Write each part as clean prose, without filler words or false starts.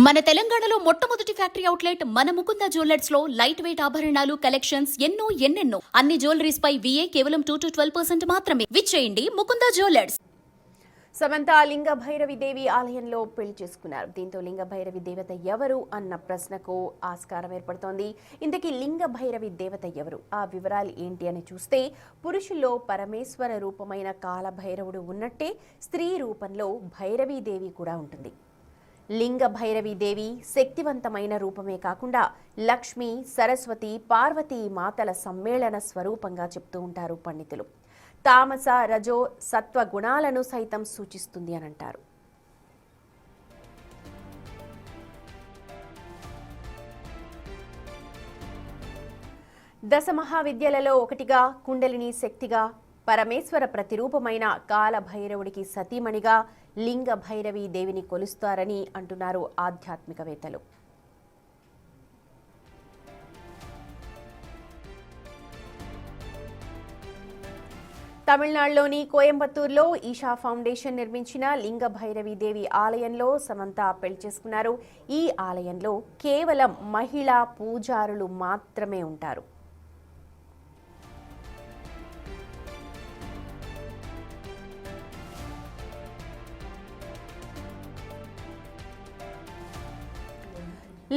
మన తెలంగాణలో మొట్టమొదటి ఫ్యాక్టరీ అవుట్లెట్ మన ముకుంద జ్యువెలర్స్ లో లైట్ వెయిట్ ఆభరణాలు కలెక్షన్స్ ఎన్నెన్నో అన్ని జ్యువెలరీస్ పై VA కేవలం 2-12% మాత్రమే. విచ్చేయండి ముకుంద జ్యువెలర్స్. సమంత లింగ భైరవి దేవి ఆలయంలో పెళ్లి చేసుకున్నారు. దీంతో లింగ భైరవి దేవత ఎవరు అన్న ప్రశ్నకు ఆస్కారం ఏర్పడుతోంది. ఇంతకీ లింగ భైరవి దేవత ఎవరు, ఆ వివరాలు ఏంటి అని చూస్తే, పురుషుల్లో పరమేశ్వర రూపమైన కాలభైరవుడు ఉన్నట్టే స్త్రీ రూపంలో భైరవీ దేవి కూడా ఉంటుంది. లింగ భైరవి దేవి శక్తివంతమైన రూపమే కాకుండా లక్ష్మి, సరస్వతి, పార్వతీ మాతల సమ్మేళన స్వరూపంగా చెప్తూ ఉంటారు పండితులు. తామస, రజో, సత్వ గుణాలను సైతం సూచిస్తుంది అని అంటారు. దశ మహావిద్యలలో ఒకటిగా, కుండలిని శక్తిగా, పరమేశ్వర ప్రతిరూపమైన కాలభైరవుడికి సతీమణిగా లింగ భైరవి దేవిని కొలుస్తారని అంటున్నారు ఆధ్యాత్మికవేత్తలు. తమిళనాడులోని కోయంబత్తూరులో ఈషా ఫౌండేషన్ నిర్మించిన లింగ భైరవి దేవి ఆలయంలో సమంత పెళ్లి చేసుకున్నారు. ఈ ఆలయంలో కేవలం మహిళా పూజారులు మాత్రమే ఉంటారు.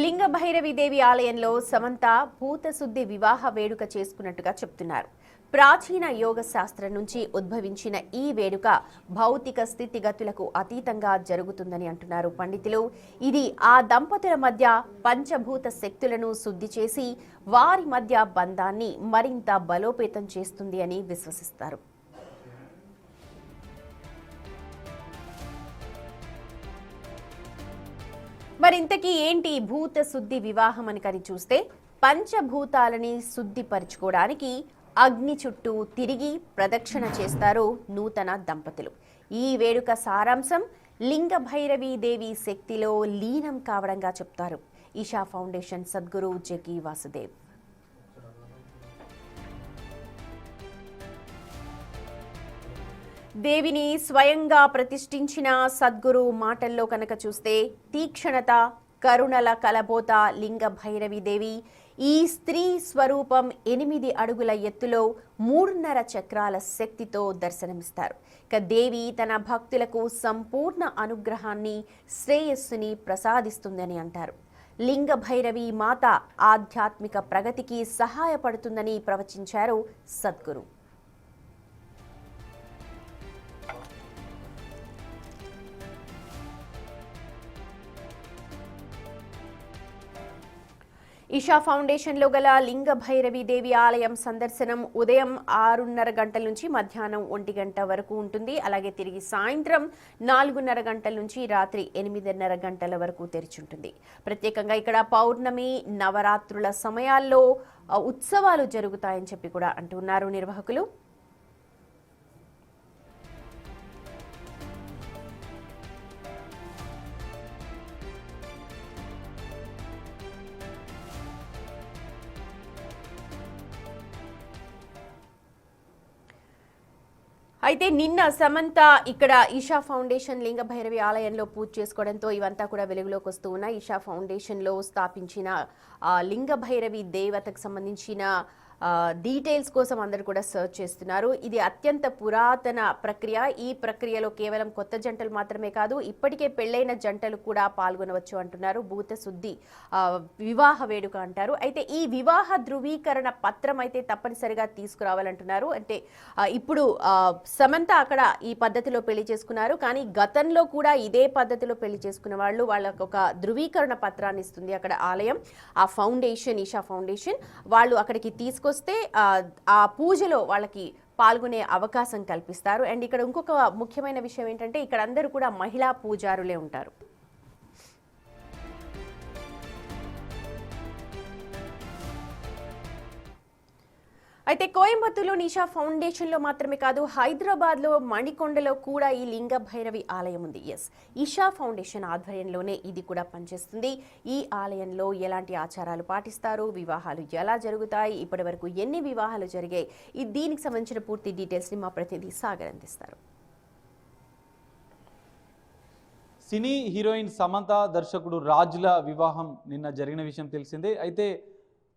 లింగ భైరవి దేవి ఆలయంలో సమంత భూతశుద్ధి వివాహ వేడుక చేసుకున్నట్టుగా చెప్తున్నారు. ప్రాచీన యోగ శాస్త్రం నుంచి ఉద్భవించిన ఈ వేడుక భౌతిక స్థితిగతులకు అతీతంగా జరుగుతుందని అంటున్నారు పండితులు. ఇది ఆ దంపతుల మధ్య పంచభూత శక్తులను శుద్ధి చేసి వారి మధ్య బంధాన్ని మరింత బలోపేతం చేస్తుంది అని విశ్వసిస్తారు. మరింతకీ ఏంటి భూత శుద్ధి వివాహం అని కని చూస్తే, పంచభూతాలని శుద్ధిపరచుకోవడానికి అగ్ని చుట్టూ తిరిగి ప్రదక్షిణ చేస్తారు నూతన దంపతులు. ఈ వేడుక సారాంశం లింగ భైరవి దేవి శక్తిలో లీనం కావడంగా చెప్తారు ఈషా ఫౌండేషన్ సద్గురు జగ్గి వాసుదేవ్. దేవిని స్వయంగా ప్రతిష్ఠించిన సద్గురు మాటల్లో కనుక చూస్తే, తీక్షణత, కరుణల కలబోత లింగ భైరవి దేవి. ఈ స్త్రీ స్వరూపం 8 అడుగుల ఎత్తులో 3.5 చక్రాల శక్తితో దర్శనమిస్తారు. ఇక దేవి తన భక్తులకు సంపూర్ణ అనుగ్రహాన్ని, శ్రేయస్సుని ప్రసాదిస్తుందని అంటారు. లింగ భైరవి మాత ఆధ్యాత్మిక ప్రగతికి సహాయపడుతుందని ప్రవచించారు సద్గురు. ఈషా ఫౌండేషన్లో గల లింగ భైరవి దేవి ఆలయం సందర్శనం ఉదయం 6:30 గంటల నుంచి మధ్యాహ్నం 1 గంట వరకు ఉంటుంది. అలాగే తిరిగి సాయంత్రం 4:30 గంటల నుంచి రాత్రి 8:30 గంటల వరకు తెరిచుంటుంది. ప్రత్యేకంగా ఇక్కడ పౌర్ణమి, నవరాత్రుల సమయాల్లో ఉత్సవాలు జరుగుతాయని చెప్పి కూడా అంటున్నారు నిర్వాహకులు. అయితే నిన్న సమంత ఇక్కడ ఈషా ఫౌండేషన్ లింగ భైరవి ఆలయంలో పూజ చేసుకోవడంతో ఇవంతా కూడా వెలుగులోకి వస్తూ ఉన్నాయి. ఈషా ఫౌండేషన్లో స్థాపించిన లింగ భైరవి దేవతకు సంబంధించిన డీటెయిల్స్ కోసం అందరూ కూడా సర్చ్ చేస్తున్నారు. ఇది అత్యంత పురాతన ప్రక్రియ. ఈ ప్రక్రియలో కేవలం కొత్త జంటలు మాత్రమే కాదు, ఇప్పటికే పెళ్లైన జంటలు కూడా పాల్గొనవచ్చు అంటున్నారు. భూత శుద్ధి వివాహ వేడుక అంటారు. అయితే ఈ వివాహ ధృవీకరణ పత్రం అయితే తప్పనిసరిగా తీసుకురావాలంటున్నారు. అంటే ఇప్పుడు సమంత అక్కడ ఈ పద్ధతిలో పెళ్లి చేసుకున్నారు, కానీ గతంలో కూడా ఇదే పద్ధతిలో పెళ్లి చేసుకున్న వాళ్ళు వాళ్ళకు ఒక ధృవీకరణ పత్రాన్ని ఇస్తుంది అక్కడ ఆలయం. ఆ ఫౌండేషన్, ఈషా ఫౌండేషన్ వాళ్ళు అక్కడికి తీసుకొస్తే ఆ పూజలో వాళ్ళకి పాల్గొనే అవకాశం కల్పిస్తారు. అండ్ ఇక్కడ ఇంకొక ముఖ్యమైన విషయం ఏంటంటే, ఇక్కడ అందరూ కూడా మహిళా పూజారులే ఉంటారు. అయితే కోయంబత్తూరులో ఈషా ఫౌండేషన్లో మాత్రమే కాదు, హైదరాబాద్లో మణికొండలో కూడా ఈ లింగ భైరవి ఆలయం ఉంది. ఈషా ఫౌండేషన్ ఆధ్వర్యంలోనే ఇది కూడా పనిచేస్తుంది. ఈ ఆలయంలో ఎలాంటి ఆచారాలు పాటిస్తారు, వివాహాలు ఎలా జరుగుతాయి, ఇప్పటి వరకు ఎన్ని వివాహాలు జరిగాయి, దీనికి సంబంధించిన పూర్తి డీటెయిల్స్ని మా ప్రతినిధి సాగర్ అందిస్తారు. సినీ హీరోయిన్ సమంత దర్శకుడు రాజ్ల వివాహం నిన్న జరిగిన విషయం తెలిసిందే. అయితే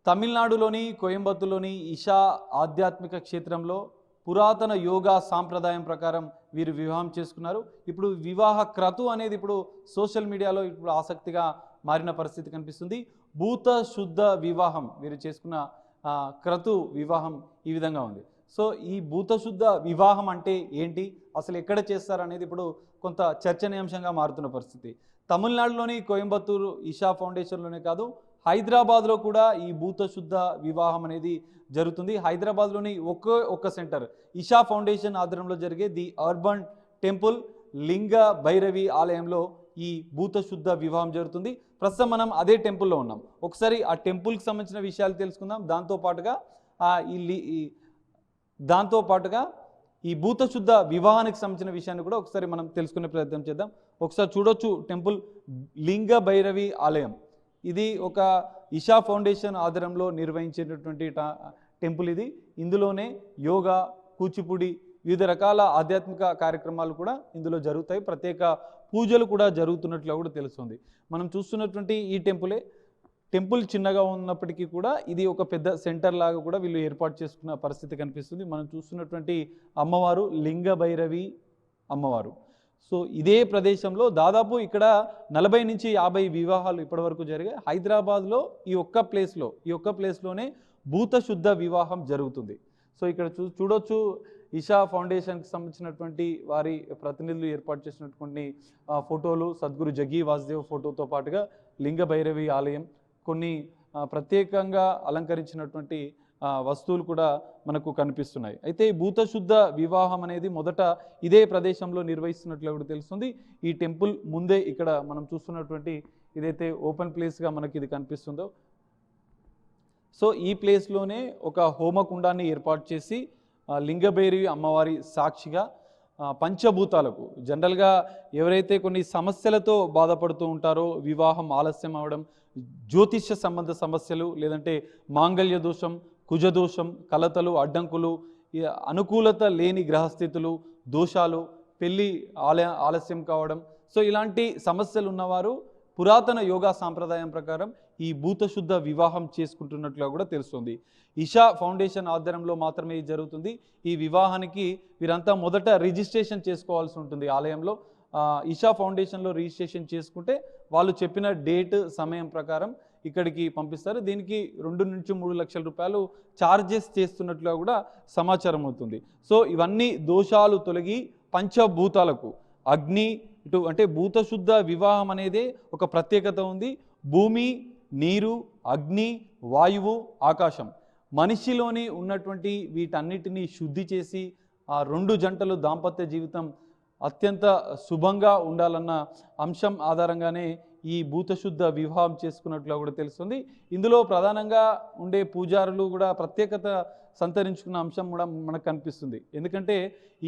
తమిళనాడులోని కోయంబత్తూరులోని ఇషా ఆధ్యాత్మిక క్షేత్రంలో పురాతన యోగా సాంప్రదాయం ప్రకారం వీరు వివాహం చేసుకున్నారు. ఇప్పుడు వివాహ క్రతు అనేది ఇప్పుడు సోషల్ మీడియాలో ఇప్పుడు ఆసక్తిగా మారిన పరిస్థితి కనిపిస్తుంది. భూత శుద్ధ వివాహం వీరు చేసుకున్న క్రతు వివాహం ఈ విధంగా ఉంది. సో ఈ భూత శుద్ధ వివాహం అంటే ఏంటి, అసలు ఎక్కడ చేస్తారు అనేది ఇప్పుడు కొంత చర్చనీయాంశంగా మారుతున్న పరిస్థితి. తమిళనాడులోని కోయంబత్తూరు ఇషా ఫౌండేషన్లోనే కాదు, హైదరాబాద్లో కూడా ఈ భూత శుద్ధ వివాహం అనేది జరుగుతుంది. హైదరాబాద్లోని ఒక్క సెంటర్ ఇషా ఫౌండేషన్ ఆధ్వర్యంలో జరిగే ది అర్బన్ టెంపుల్ లింగ భైరవి ఆలయంలో ఈ భూత శుద్ధ వివాహం జరుగుతుంది. ప్రస్తుతం మనం అదే టెంపుల్లో ఉన్నాం. ఒకసారి ఆ టెంపుల్కి సంబంధించిన విషయాలు తెలుసుకుందాం. దాంతోపాటుగా ఈ భూత శుద్ధ వివాహానికి సంబంధించిన విషయాన్ని కూడా ఒకసారి మనం తెలుసుకునే ప్రయత్నం చేద్దాం. ఒకసారి చూడొచ్చు, టెంపుల్ లింగ భైరవి ఆలయం. ఇది ఒక ఇషా ఫౌండేషన్ ఆధ్వర్యంలో నిర్వహించేటటువంటి టెంపుల్ ఇది. ఇందులోనే యోగా, కూచిపూడి, వివిధ రకాల ఆధ్యాత్మిక కార్యక్రమాలు కూడా ఇందులో జరుగుతాయి. ప్రత్యేక పూజలు కూడా జరుగుతున్నట్లు కూడా తెలుస్తుంది. మనం చూస్తున్నటువంటి ఈ టెంపుల్ చిన్నగా ఉన్నప్పటికీ కూడా ఇది ఒక పెద్ద సెంటర్ లాగా కూడా వీళ్ళు ఏర్పాటు చేసుకున్న పరిస్థితి కనిపిస్తుంది. మనం చూస్తున్నటువంటి అమ్మవారు లింగ భైరవి అమ్మవారు. సో ఇదే ప్రదేశంలో దాదాపు ఇక్కడ 40 నుంచి 50 వివాహాలు ఇప్పటివరకు జరిగాయి. హైదరాబాద్లో ఈ ఒక్క ప్లేస్లోనే భూత శుద్ధ వివాహం జరుగుతుంది. సో ఇక్కడ చూడొచ్చు, ఇషా ఫౌండేషన్కి సంబంధించినటువంటి వారి ప్రతినిధులు ఏర్పాటు చేసినటువంటి ఫోటోలు, సద్గురు జగ్గి వాసుదేవ్ ఫోటోతో పాటుగా లింగ భైరవి ఆలయం, కొన్ని ప్రత్యేకంగా అలంకరించినటువంటి వస్తువులు కూడా మనకు కనిపిస్తున్నాయి. అయితే ఈ భూత శుద్ధ వివాహం అనేది మొదట ఇదే ప్రదేశంలో నిర్వహిస్తున్నట్లు కూడా తెలుస్తుంది. ఈ టెంపుల్ ముందే ఇక్కడ మనం చూస్తున్నటువంటి ఇదైతే ఓపెన్ ప్లేస్గా మనకి ఇది కనిపిస్తుందో, సో ఈ ప్లేస్లోనే ఒక హోమకుండాన్ని ఏర్పాటు చేసి లింగభైరవి అమ్మవారి సాక్షిగా పంచభూతాలకు, జనరల్గా ఎవరైతే కొన్ని సమస్యలతో బాధపడుతూ ఉంటారో, వివాహం ఆలస్యం అవడం, జ్యోతిష్య సంబంధ సమస్యలు, లేదంటే మాంగళ్య దోషం, కుజదోషం, కలతలు, అడ్డంకులు, అనుకూలత లేని గ్రహస్థితులు, దోషాలు, పెళ్ళి ఆలస్యం కావడం, సో ఇలాంటి సమస్యలు ఉన్నవారు పురాతన యోగా సాంప్రదాయం ప్రకారం ఈ భూత శుద్ధ వివాహం చేసుకుంటున్నట్లుగా కూడా తెలుస్తుంది. ఇషా ఫౌండేషన్ ఆధ్వర్యంలో మాత్రమే ఇది జరుగుతుంది. ఈ వివాహానికి వీరంతా మొదట రిజిస్ట్రేషన్ చేసుకోవాల్సి ఉంటుంది ఆలయంలో. ఇషా ఫౌండేషన్లో రిజిస్ట్రేషన్ చేసుకుంటే వాళ్ళు చెప్పిన డేట్, సమయం ప్రకారం ఇక్కడికి పంపిస్తారు. దీనికి 2 నుంచి 3 లక్షల రూపాయలు ఛార్జెస్ చేస్తున్నట్లుగా కూడా సమాచారం అవుతుంది. సో ఇవన్నీ దోషాలు తొలగి పంచభూతాలకు, అగ్ని ఇటు అంటే భూత శుద్ధ వివాహం అనేది ఒక ప్రత్యేకత ఉంది. భూమి, నీరు, అగ్ని, వాయువు, ఆకాశం, మనిషిలోని ఉన్నటువంటి వీటన్నిటినీ శుద్ధి చేసి ఆ 2 జంటలు దాంపత్య జీవితం అత్యంత శుభంగా ఉండాలన్న అంశం ఆధారంగానే ఈ భూత శుద్ధ వివాహం చేసుకున్నట్లు కూడా తెలుస్తుంది. ఇందులో ప్రధానంగా ఉండే పూజారులు కూడా ప్రత్యేకత సంతరించుకున్న అంశం కూడా మనకు కనిపిస్తుంది. ఎందుకంటే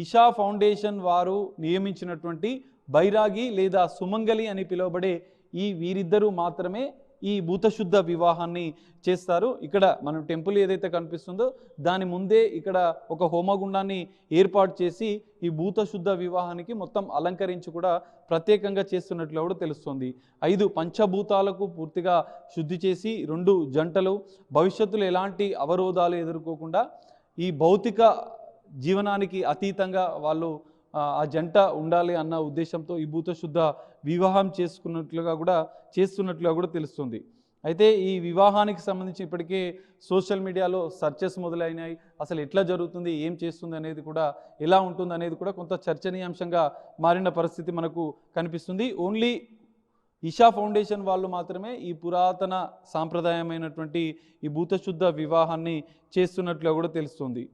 ఇషా ఫౌండేషన్ వారు నియమించినటువంటి బైరాగి లేదా సుమంగలి అని పిలువబడే ఈ వీరిద్దరూ మాత్రమే ఈ భూత శుద్ధ వివాహాన్ని చేస్తారు. ఇక్కడ మనం టెంపుల్ ఏదైతే కనిపిస్తుందో దాని ముందే ఇక్కడ ఒక హోమగుండాన్ని ఏర్పాటు చేసి ఈ భూత శుద్ధ వివాహానికి మొత్తం అలంకరించి కూడా ప్రత్యేకంగా చేస్తున్నట్లు కూడా తెలుస్తుంది. 5 పంచభూతాలకు పూర్తిగా శుద్ధి చేసి 2 జంటలు భవిష్యత్తులో ఎలాంటి అవరోధాలు ఎదుర్కోకుండా ఈ భౌతిక జీవనానికి అతీతంగా వాళ్ళు ఆ జంట ఉండాలి అన్న ఉద్దేశంతో ఈ భూత శుద్ధ వివాహం చేస్తున్నట్లుగా కూడా తెలుస్తుంది. అయితే ఈ వివాహానికి సంబంధించి ఇప్పటికే సోషల్ మీడియాలో సర్చెస్ మొదలైనాయి. అసలు ఎట్లా జరుగుతుంది, ఏం చేస్తుంది అనేది కూడా, ఎలా ఉంటుంది అనేది కూడా కొంత చర్చనీయాంశంగా మారిన పరిస్థితి మనకు కనిపిస్తుంది. ఓన్లీ ఇషా ఫౌండేషన్ వాళ్ళు మాత్రమే ఈ పురాతన సాంప్రదాయమైనటువంటి ఈ భూత శుద్ధ వివాహాన్ని చేస్తున్నట్లుగా కూడా తెలుస్తుంది.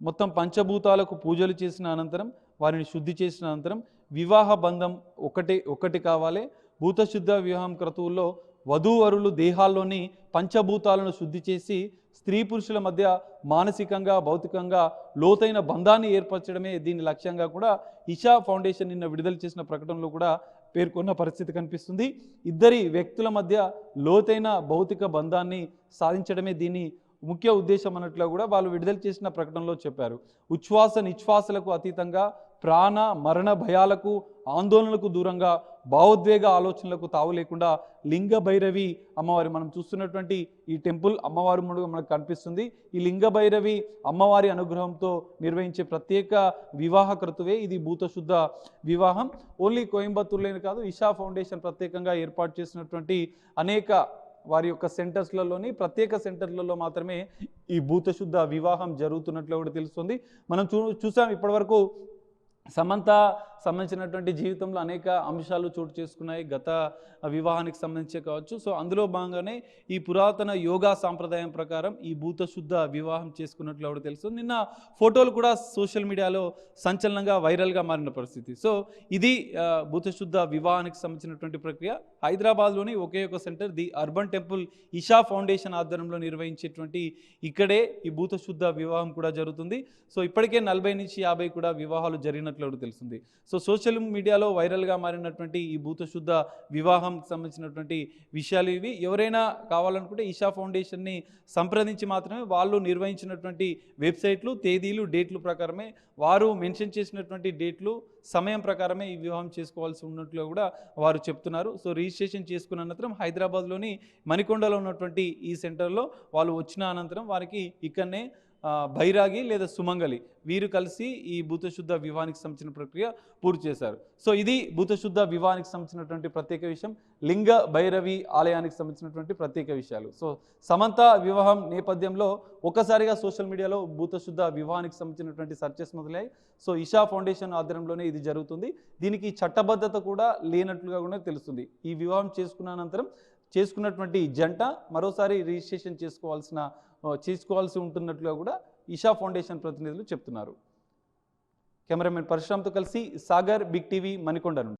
మొత్తం పంచభూతాలకు పూజలు చేసిన అనంతరం, వారిని శుద్ధి చేసిన అనంతరం వివాహ బంధం ఒకటి కావాలి. భూత శుద్ధ వివాహం క్రతువుల్లో వధూవరులు దేహాల్లోని పంచభూతాలను శుద్ధి చేసి స్త్రీ పురుషుల మధ్య మానసికంగా, భౌతికంగా లోతైన బంధాన్ని ఏర్పరచడమే దీని లక్ష్యంగా కూడా ఇషా ఫౌండేషన్ నిన్న విడుదల చేసిన ప్రకటనలో కూడా పేర్కొన్న పరిస్థితి కనిపిస్తుంది. ఇద్దరి వ్యక్తుల మధ్య లోతైన భౌతిక బంధాన్ని సాధించడమే దీని ముఖ్య ఉద్దేశం అన్నట్లు కూడా వాళ్ళు విడుదల చేసిన ప్రకటనలో చెప్పారు. ఉచ్ఛ్వాస నిశ్వాసలకు అతీతంగా, ప్రాణ మరణ భయాలకు, ఆందోళనలకు దూరంగా భావోద్వేగ ఆలోచనలకు తావు లేకుండా లింగ భైరవి అమ్మవారి మనం చూస్తున్నటువంటి ఈ టెంపుల్ అమ్మవారి ముందుగా మనకు కనిపిస్తుంది. ఈ లింగ భైరవి అమ్మవారి అనుగ్రహంతో నిర్వహించే ప్రత్యేక వివాహ క్రతువే ఇది భూతశుద్ధ వివాహం. ఓన్లీ కోయంబత్తూరులోనే కాదు, ఇషా ఫౌండేషన్ ప్రత్యేకంగా ఏర్పాటు చేసినటువంటి అనేక వారి యొక్క సెంటర్స్లలోని ప్రత్యేక సెంటర్లలో మాత్రమే ఈ భూతశుద్ధ వివాహం జరుగుతున్నట్లు కూడా తెలుస్తుంది. మనం చూసాం ఇప్పటివరకు సమంత సంబంధించినటువంటి జీవితంలో అనేక అంశాలు చోటు చేసుకున్నాయి, గత వివాహానికి సంబంధించి కావచ్చు. సో అందులో భాగంగానే ఈ పురాతన యోగా సాంప్రదాయం ప్రకారం ఈ భూతశుద్ధ వివాహం చేసుకున్నట్లు కూడా తెలుసు. నిన్న ఫోటోలు కూడా సోషల్ మీడియాలో సంచలనంగా వైరల్గా మారిన పరిస్థితి. సో ఇది భూతశుద్ధ వివాహానికి సంబంధించినటువంటి ప్రక్రియ. హైదరాబాద్లోని ఒకే ఒక centre the urban temple Isha foundation ఆధ్వర్యంలో నిర్వహించేటువంటి ఇక్కడే ఈ భూతశుద్ధ వివాహం కూడా జరుగుతుంది. సో ఇప్పటికే 40 నుంచి 50 కూడా వివాహాలు జరిగినట్లు కూడా తెలుస్తుంది. సో సోషల్ మీడియాలో వైరల్గా మారినటువంటి ఈ భూతశుద్ధ వివాహంకి సంబంధించినటువంటి విషయాలు ఇవి. ఎవరైనా కావాలనుకుంటే ఇషా ఫౌండేషన్ని సంప్రదించి మాత్రమే వాళ్ళు నిర్వహించినటువంటి వెబ్సైట్లు, తేదీలు, డేట్లు ప్రకారమే వారు మెన్షన్ చేసినటువంటి డేట్లు, సమయం ప్రకారమే ఈ వివాహం చేసుకోవాల్సి ఉన్నట్లు కూడా వారు చెప్తున్నారు. సో రిజిస్ట్రేషన్ చేసుకున్న అనంతరం హైదరాబాద్లోని మణికొండలో ఉన్నటువంటి ఈ సెంటర్లో వాళ్ళు వచ్చిన అనంతరం వారికి ఇక్కడనే బైరాగి లేదా సుమంగలి వీరు కలిసి ఈ భూతశుద్ధ వివాహానికి సంబంధించిన ప్రక్రియ పూర్తి చేశారు. సో ఇది భూతశుద్ధ వివాహానికి సంబంధించినటువంటి ప్రత్యేక విషయం, లింగ భైరవి ఆలయానికి సంబంధించినటువంటి ప్రత్యేక విషయాలు. సో సమంత వివాహం నేపథ్యంలో ఒక్కసారిగా సోషల్ మీడియాలో భూతశుద్ధ వివాహానికి సంబంధించినటువంటి సర్చెస్ మొదలయ్యాయి. సో ఇషా ఫౌండేషన్ ఆధ్వర్యంలోనే ఇది జరుగుతుంది. దీనికి చట్టబద్ధత కూడా లేనట్లుగా కూడా తెలుస్తుంది. ఈ వివాహం చేసుకున్న అనంతరం చేసుకున్నటువంటి జంట మరోసారి రిజిస్ట్రేషన్ చేసుకోవాల్సి ఉంటున్నట్లుగా కూడా ఇషా ఫౌండేషన్ ప్రతినిధులు చెప్తున్నారు. కెమెరామెన్ పరశురామ్తో కలిసి సాగర్, బిగ్ టీవీ, మణికొండ నుండి.